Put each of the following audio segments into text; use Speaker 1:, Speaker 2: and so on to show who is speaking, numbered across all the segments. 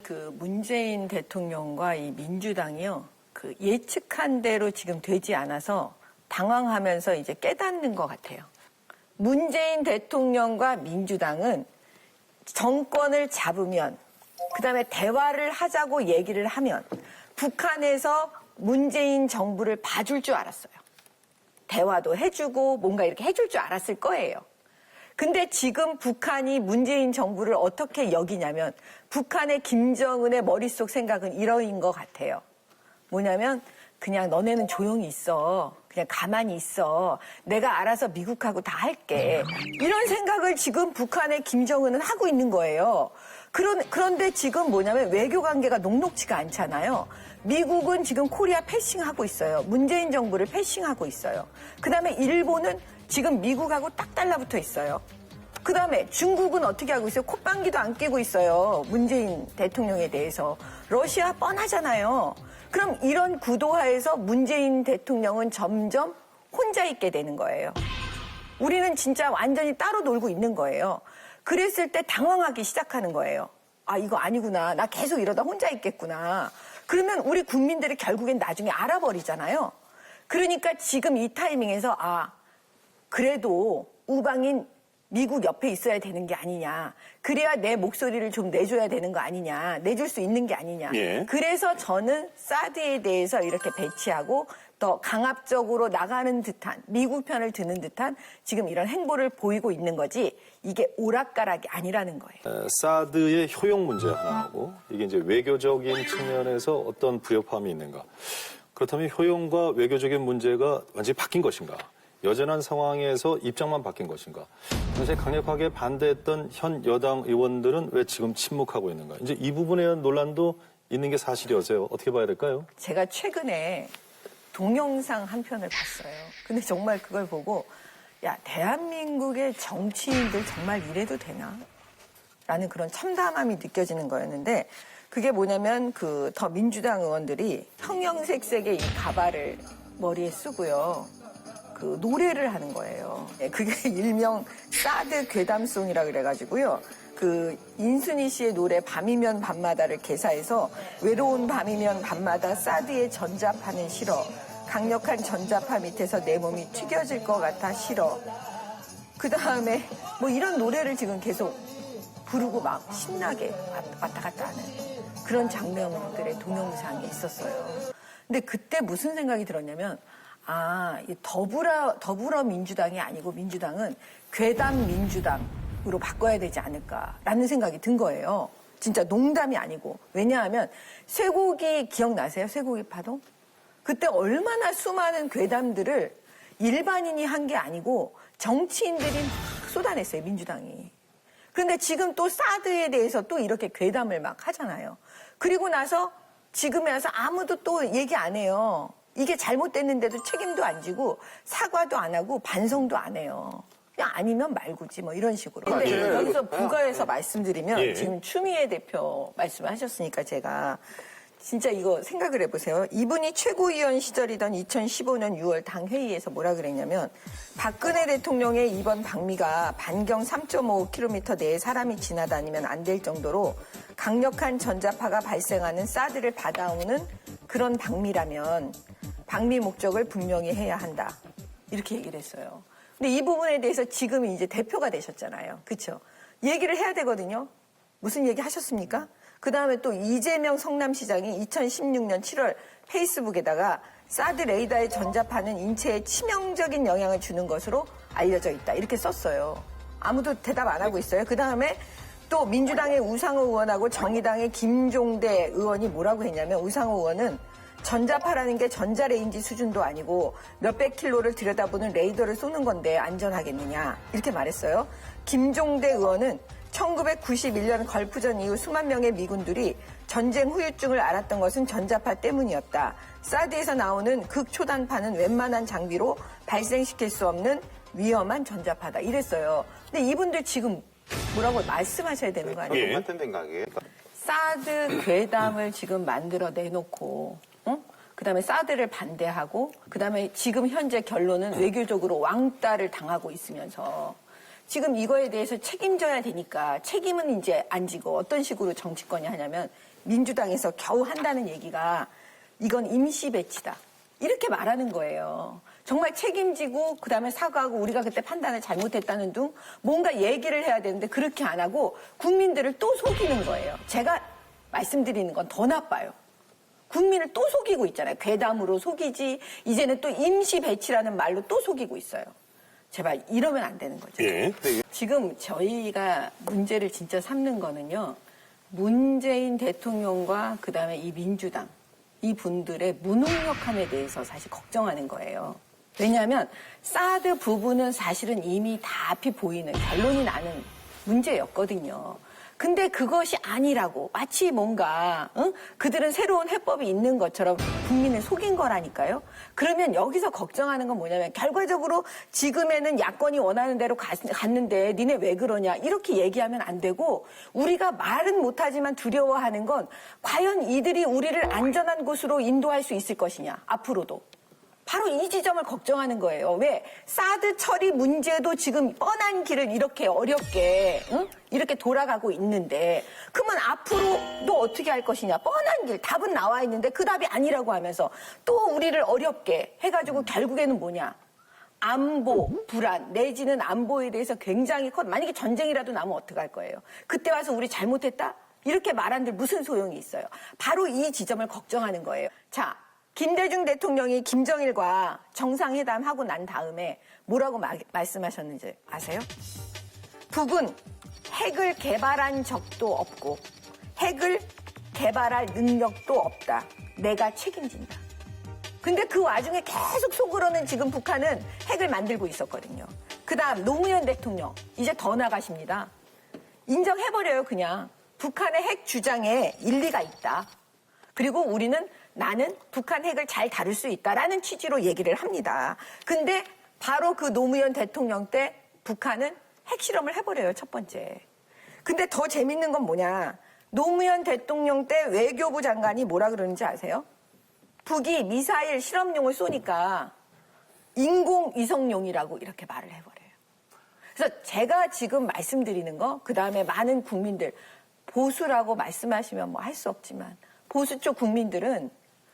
Speaker 1: 그 문재인 대통령과 이 민주당이요, 그 예측한 대로 지금 되지 않아서 당황하면서 이제 깨닫는 것 같아요. 문재인 대통령과 민주당은 정권을 잡으면, 그다음에 대화를 하자고 얘기를 하면 북한에서 문재인 정부를 봐줄 줄 알았어요. 대화도 해주고 뭔가 이렇게 해줄 줄 알았을 거예요. 근데 지금 북한이 문재인 정부를 어떻게 여기냐면 북한의 김정은의 머릿속 생각은 이러인 것 같아요. 뭐냐면 그냥 너네는 조용히 있어. 그냥 가만히 있어. 내가 알아서 미국하고 다 할게. 이런 생각을 지금 북한의 김정은은 하고 있는 거예요. 그런데 지금 뭐냐면 외교 관계가 녹록지가 않잖아요. 미국은 지금 코리아 패싱하고 있어요. 문재인 정부를 패싱하고 있어요. 그다음에 일본은 지금 미국하고 딱 달라붙어 있어요. 그다음에 중국은 어떻게 하고 있어요? 콧방귀도 안 끼고 있어요. 문재인 대통령에 대해서. 러시아 뻔하잖아요. 그럼 이런 구도하에서 문재인 대통령은 점점 혼자 있게 되는 거예요. 우리는 진짜 완전히 따로 놀고 있는 거예요. 그랬을 때 당황하기 시작하는 거예요. 아, 이거 아니구나. 나 계속 이러다 혼자 있겠구나. 그러면 우리 국민들이 결국엔 나중에 알아버리잖아요. 그러니까 지금 이 타이밍에서 그래도 우방인 미국 옆에 있어야 되는 게 아니냐. 그래야 내 목소리를 좀 내줘야 되는 거 아니냐. 내줄 수 있는 게 아니냐.
Speaker 2: 예.
Speaker 1: 그래서 저는 사드에 대해서 이렇게 배치하고 더 강압적으로 나가는 듯한, 미국 편을 드는 듯한 지금 이런 행보를 보이고 있는 거지 이게 오락가락이 아니라는 거예요.
Speaker 2: 사드의 효용 문제 하나하고 이게 이제 외교적인 측면에서 어떤 부협함이 있는가. 그렇다면 효용과 외교적인 문제가 완전히 바뀐 것인가. 여전한 상황에서 입장만 바뀐 것인가. 당시에 강력하게 반대했던 현 여당 의원들은 왜 지금 침묵하고 있는가. 이제 이 부분에 대한 논란도 있는 게 사실이어서요. 어떻게 봐야 될까요?
Speaker 1: 제가 최근에 동영상 한 편을 봤어요. 근데 정말 그걸 보고 야, 대한민국의 정치인들 정말 이래도 되나? 라는 그런 참담함이 느껴지는 거였는데 그게 뭐냐면 그 더 민주당 의원들이 형형색색의 이 가발을 머리에 쓰고요. 그 노래를 하는 거예요. 그게 일명 사드 괴담송이라 그래가지고요. 그 인순이 씨의 노래 밤이면 밤마다를 개사해서 외로운 밤이면 밤마다 사드의 전자파는 싫어. 강력한 전자파 밑에서 내 몸이 튀겨질 것 같아 싫어. 그 다음에 뭐 이런 노래를 지금 계속 부르고 막 신나게 왔다 갔다 하는 그런 장면들의 동영상이 있었어요. 근데 그때 무슨 생각이 들었냐면 이 더불어 민주당이 아니고 민주당은 괴담 민주당으로 바꿔야 되지 않을까라는 생각이 든 거예요. 진짜 농담이 아니고. 왜냐하면 쇠고기 기억나세요? 쇠고기 파동? 그때 얼마나 수많은 괴담들을 일반인이 한 게 아니고 정치인들이 막 쏟아냈어요, 민주당이. 그런데 지금 또 사드에 대해서 또 이렇게 괴담을 막 하잖아요. 그리고 나서 지금에 와서 아무도 또 얘기 안 해요. 이게 잘못됐는데도 책임도 안 지고 사과도 안 하고 반성도 안 해요. 그냥 아니면 말고지 뭐 이런 식으로. 근데 여기서 부가해서 말씀드리면 지금 추미애 대표 말씀하셨으니까 제가 진짜 이거 생각을 해보세요. 이분이 최고위원 시절이던 2015년 6월 당 회의에서 뭐라 그랬냐면 박근혜 대통령의 이번 방미가 반경 3.5km 내에 사람이 지나다니면 안 될 정도로 강력한 전자파가 발생하는 사드를 받아오는 그런 방미라면 방미 목적을 분명히 해야 한다. 이렇게 얘기를 했어요. 근데 이 부분에 대해서 지금 이제 대표가 되셨잖아요. 그렇죠? 얘기를 해야 되거든요. 무슨 얘기 하셨습니까? 그 다음에 또 이재명 성남시장이 2016년 7월 페이스북에다가 사드 레이더의 전자파는 인체에 치명적인 영향을 주는 것으로 알려져 있다. 이렇게 썼어요. 아무도 대답 안 하고 있어요. 그 다음에 또 민주당의 우상호 의원하고 정의당의 김종대 의원이 뭐라고 했냐면 우상호 의원은 전자파라는 게 전자레인지 수준도 아니고 몇백 킬로를 들여다보는 레이더를 쏘는 건데 안전하겠느냐 이렇게 말했어요. 김종대 의원은 1991년 걸프전 이후 수만 명의 미군들이 전쟁 후유증을 앓았던 것은 전자파 때문이었다. 사드에서 나오는 극초단파는 웬만한 장비로 발생시킬 수 없는 위험한 전자파다. 이랬어요. 근데 이분들 지금 뭐라고 말씀하셔야 되는 거 아니에요?
Speaker 3: 같은 생각이에요.
Speaker 1: 사드 괴담을 지금 만들어 내놓고 그다음에 사드를 반대하고 그다음에 지금 현재 결론은 외교적으로 왕따를 당하고 있으면서 지금 이거에 대해서 책임져야 되니까 책임은 이제 안 지고 어떤 식으로 정치권이 하냐면 민주당에서 겨우 한다는 얘기가 이건 임시 배치다. 이렇게 말하는 거예요. 정말 책임지고 그다음에 사과하고 우리가 그때 판단을 잘못했다는 둥 뭔가 얘기를 해야 되는데 그렇게 안 하고 국민들을 또 속이는 거예요. 제가 말씀드리는 건 더 나빠요. 국민을 또 속이고 있잖아요. 괴담으로 속이지 이제는 또 임시 배치라는 말로 또 속이고 있어요. 제발 이러면 안 되는 거죠.
Speaker 2: 예.
Speaker 1: 지금 저희가 문제를 진짜 삼는 거는요. 문재인 대통령과 그다음에 이 민주당 이 분들의 무능력함에 대해서 사실 걱정하는 거예요. 왜냐하면 사드 부분은 사실은 이미 다 앞이 보이는 결론이 나는 문제였거든요. 근데 그것이 아니라고 마치 뭔가 그들은 새로운 해법이 있는 것처럼 국민을 속인 거라니까요. 그러면 여기서 걱정하는 건 뭐냐면 결과적으로 지금에는 야권이 원하는 대로 갔는데 니네 왜 그러냐 이렇게 얘기하면 안 되고 우리가 말은 못하지만 두려워하는 건 과연 이들이 우리를 안전한 곳으로 인도할 수 있을 것이냐 앞으로도. 바로 이 지점을 걱정하는 거예요. 왜? 사드 처리 문제도 지금 뻔한 길을 이렇게 어렵게 이렇게 돌아가고 있는데 그러면 앞으로도 어떻게 할 것이냐. 뻔한 길, 답은 나와 있는데 그 답이 아니라고 하면서 또 우리를 어렵게 해가지고 결국에는 뭐냐. 안보, 불안, 내지는 안보에 대해서 굉장히 만약에 전쟁이라도 나면 어떡할 거예요. 그때 와서 우리 잘못했다? 이렇게 말한들 무슨 소용이 있어요. 바로 이 지점을 걱정하는 거예요. 자. 김대중 대통령이 김정일과 정상회담하고 난 다음에 뭐라고 말씀하셨는지 아세요? 북은 핵을 개발한 적도 없고 핵을 개발할 능력도 없다. 내가 책임진다. 근데 그 와중에 계속 속으로는 지금 북한은 핵을 만들고 있었거든요. 그다음 노무현 대통령 이제 더 나가십니다. 인정해버려요 그냥. 북한의 핵 주장에 일리가 있다. 그리고 우리는 나는 북한 핵을 잘 다룰 수 있다라는 취지로 얘기를 합니다. 근데 바로 그 노무현 대통령 때 북한은 핵실험을 해버려요, 첫 번째. 근데 더 재밌는 건 뭐냐. 노무현 대통령 때 외교부 장관이 뭐라 그러는지 아세요? 북이 미사일 실험용을 쏘니까 인공위성용이라고 이렇게 말을 해버려요. 그래서 제가 지금 말씀드리는 거, 그 다음에 많은 국민들, 보수라고 말씀하시면 뭐 할 수 없지만 보수 쪽 국민들은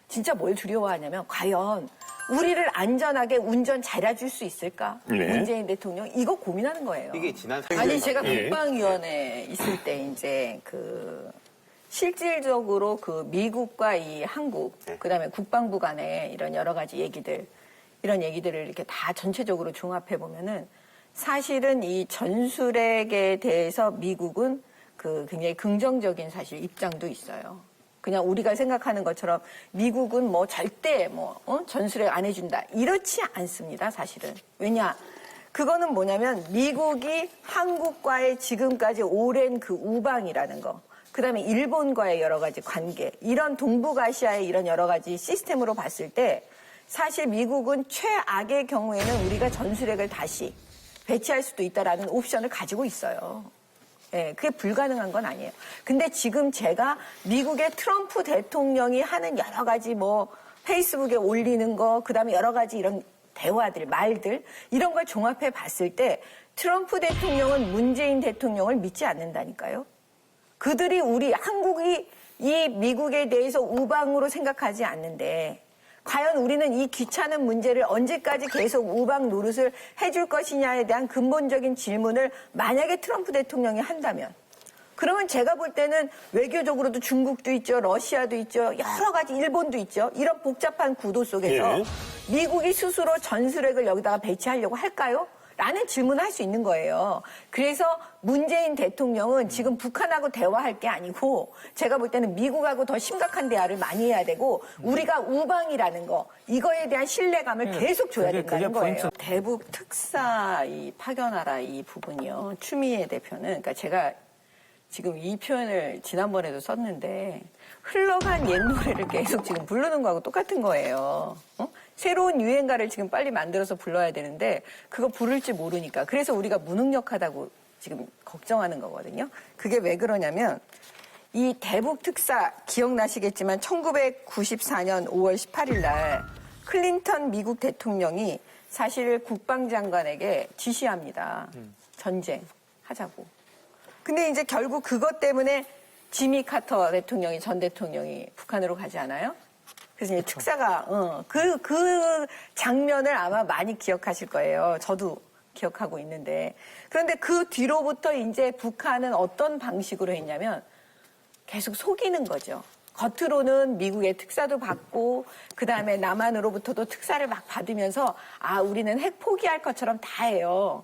Speaker 1: 진짜 뭘 두려워하냐면 과연 우리를 안전하게 운전 잘해줄 수 있을까?
Speaker 2: 네.
Speaker 1: 문재인 대통령 이거 고민하는 거예요.
Speaker 3: 이게 지난
Speaker 1: 아니 제가
Speaker 2: 예.
Speaker 1: 국방위원회에 있을 때 이제 실질적으로 미국과 이 한국 그다음에 국방부 간의 이런 여러 가지 얘기들 이런 얘기들을 이렇게 다 전체적으로 종합해 보면은 사실은 이 전술핵에 대해서 미국은 굉장히 긍정적인 사실 입장도 있어요. 그냥 우리가 생각하는 것처럼 미국은 뭐 절대 전술핵 안 해준다. 이렇지 않습니다, 사실은. 왜냐? 그거는 뭐냐면 미국이 한국과의 지금까지 오랜 그 우방이라는 거. 그 다음에 일본과의 여러 가지 관계. 이런 동북아시아의 이런 여러 가지 시스템으로 봤을 때 사실 미국은 최악의 경우에는 우리가 전술핵을 다시 배치할 수도 있다라는 옵션을 가지고 있어요. 예, 그게 불가능한 건 아니에요. 근데 지금 제가 미국의 트럼프 대통령이 하는 여러 가지 페이스북에 올리는 거, 그 다음에 여러 가지 이런 대화들, 말들, 이런 걸 종합해 봤을 때 트럼프 대통령은 문재인 대통령을 믿지 않는다니까요. 그들이 한국이 이 미국에 대해서 우방으로 생각하지 않는데 과연 우리는 이 귀찮은 문제를 언제까지 계속 우방 노릇을 해줄 것이냐에 대한 근본적인 질문을 만약에 트럼프 대통령이 한다면 그러면 제가 볼 때는 외교적으로도 중국도 있죠. 러시아도 있죠. 여러 가지 일본도 있죠. 이런 복잡한 구도 속에서
Speaker 2: 예.
Speaker 1: 미국이 스스로 전술핵을 여기다가 배치하려고 할까요? 라는 질문을 할 수 있는 거예요. 그래서 문재인 대통령은 지금 북한하고 대화할 게 아니고 제가 볼 때는 미국하고 더 심각한 대화를 많이 해야 되고 우리가 우방이라는 거 이거에 대한 신뢰감을 계속 줘야 된다는 거예요. 대북 특사 파견하라 이 부분이요. 추미애 대표는 그러니까 제가 지금 이 표현을 지난번에도 썼는데 흘러간 옛 노래를 계속 지금 부르는 거하고 똑같은 거예요. 새로운 유행가를 지금 빨리 만들어서 불러야 되는데 그거 부를지 모르니까 그래서 우리가 무능력하다고 지금 걱정하는 거거든요. 그게 왜 그러냐면 이 대북 특사 기억나시겠지만 1994년 5월 18일 날 클린턴 미국 대통령이 사실 국방장관에게 지시합니다. 전쟁 하자고. 근데 이제 결국 그것 때문에 지미 카터 대통령이 전 대통령이 북한으로 가지 않아요? 그래서 이제 특사가 그 장면을 아마 많이 기억하실 거예요. 저도 기억하고 있는데. 그런데 그 뒤로부터 이제 북한은 어떤 방식으로 했냐면 계속 속이는 거죠. 겉으로는 미국의 특사도 받고 그다음에 남한으로부터도 특사를 막 받으면서 우리는 핵 포기할 것처럼 다 해요.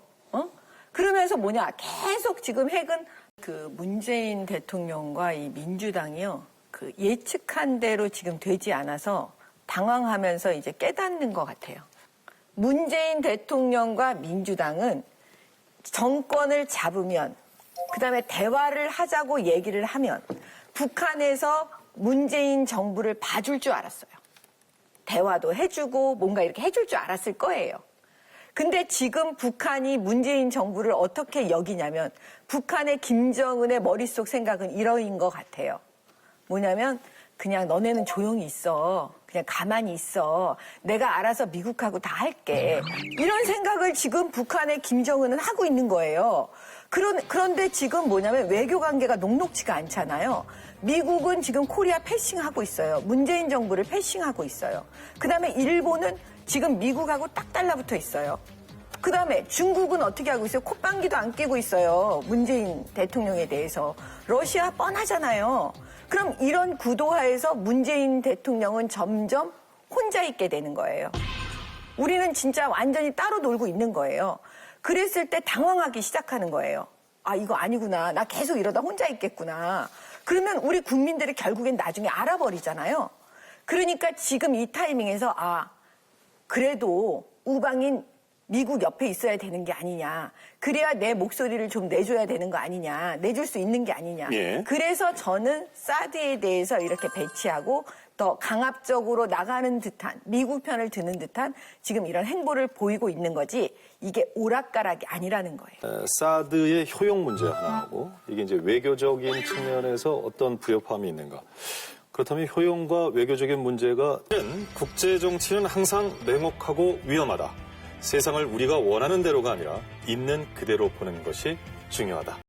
Speaker 1: 그러면서 계속 지금 핵은 그 문재인 대통령과 이 민주당이요. 그 예측한 대로 지금 되지 않아서 당황하면서 이제 깨닫는 것 같아요. 문재인 대통령과 민주당은 정권을 잡으면 그다음에 대화를 하자고 얘기를 하면 북한에서 문재인 정부를 봐줄 줄 알았어요. 대화도 해주고 뭔가 이렇게 해줄 줄 알았을 거예요. 근데 지금 북한이 문재인 정부를 어떻게 여기냐면 북한의 김정은의 머릿속 생각은 이러인 것 같아요. 뭐냐면 그냥 너네는 조용히 있어. 그냥 가만히 있어. 내가 알아서 미국하고 다 할게. 이런 생각을 지금 북한의 김정은은 하고 있는 거예요. 그런데 지금 외교 관계가 녹록지가 않잖아요. 미국은 지금 코리아 패싱하고 있어요. 문재인 정부를 패싱하고 있어요. 그다음에 일본은 지금 미국하고 딱 달라붙어 있어요. 그다음에 중국은 어떻게 하고 있어요? 콧방귀도 안 끼고 있어요. 문재인 대통령에 대해서. 러시아 뻔하잖아요. 그럼 이런 구도하에서 문재인 대통령은 점점 혼자 있게 되는 거예요. 우리는 진짜 완전히 따로 놀고 있는 거예요. 그랬을 때 당황하기 시작하는 거예요. 이거 아니구나. 나 계속 이러다 혼자 있겠구나. 그러면 우리 국민들이 결국엔 나중에 알아버리잖아요. 그러니까 지금 이 타이밍에서 그래도 우방인 미국 옆에 있어야 되는 게 아니냐. 그래야 내 목소리를 좀 내줘야 되는 거 아니냐. 내줄 수 있는 게 아니냐.
Speaker 2: 예.
Speaker 1: 그래서 저는 사드에 대해서 이렇게 배치하고 더 강압적으로 나가는 듯한 미국 편을 드는 듯한 지금 이런 행보를 보이고 있는 거지 이게 오락가락이 아니라는 거예요.
Speaker 2: 사드의 효용 문제 하나하고 이게 이제 외교적인 측면에서 어떤 불협화음이 있는가. 그렇다면 효용과 외교적인 문제가 국제 정치는 항상 냉혹하고 위험하다. 세상을 우리가 원하는 대로가 아니라 있는 그대로 보는 것이 중요하다.